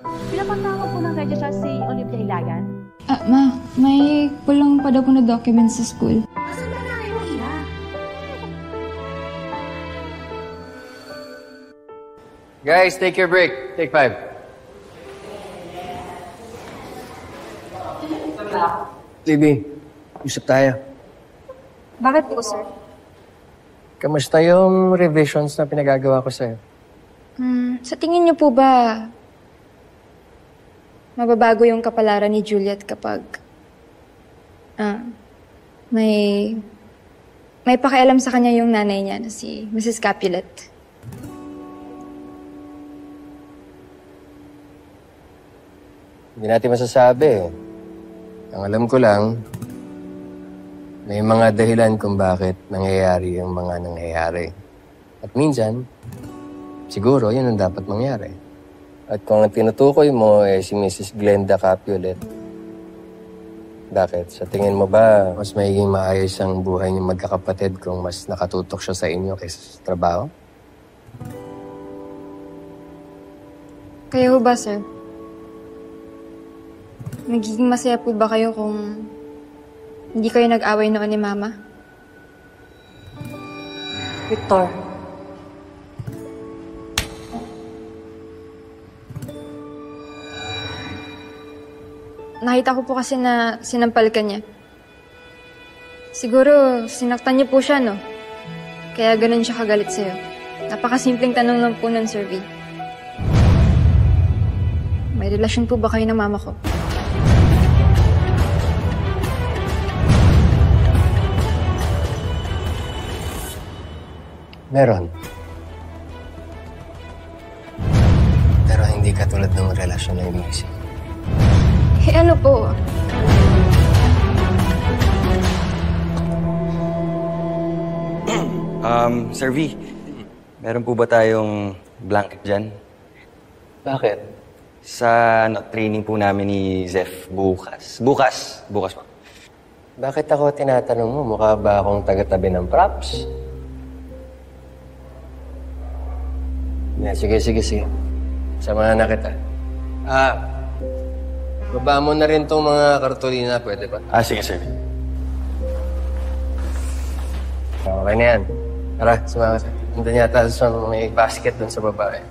Pinapatawag po ng radyo siya si Olivia Ilagan. Ma, may kulang pa daw po na documents sa school. Asan ba na kayo, Ina? Guys, take your break. Take 5. Libby, usap tayo. Bakit po, sir? Kamusta yung revisions na pinagagawa ko sa'yo? Sa tingin niyo po ba mababago yung kapalaran ni Juliet kapag may pakialam sa kanya yung nanay niya na si Mrs. Capulet? Hindi natin masasabi. Ang alam ko lang, may mga dahilan kung bakit nangyayari yung mga nangyayari. At minsan, siguro yun ang dapat mangyari. At kung ang tinutukoy mo si Mrs. Glenda Capulet, bakit? Sa tingin mo ba, mas magiging maayos ang buhay niyong magkakapatid kung mas nakatutok siya sa inyo kaysa sa trabaho? Kayo ba, sir? Magiging masaya po ba kayo kung hindi kayo nag-away noon ni Mama? Victor. Nakita ko po kasi na sinampal ka niya. Siguro, sinaktan niyo po siya, no? Kaya ganun siya kagalit sa'yo. Napakasimpleng tanong lang po nun, Sir V. May relasyon po ba kayo ng mama ko? Meron. Pero hindi katulad ng relasyon na iniisip. Eh ano po? Sir V, meron po ba tayong blanket dyan? Bakit? Sa training po namin ni Zef bukas. Bukas po. Bakit ako tinatanong mo? Mukha ba akong taga-tabi ng props? Sige. Samahan na kita. Baba mo na rin tong mga kartolina, pwede ba? Sige, sir. Okay na yan. Tara, sumama ka. Nandun yata sa may basket dun sa babae.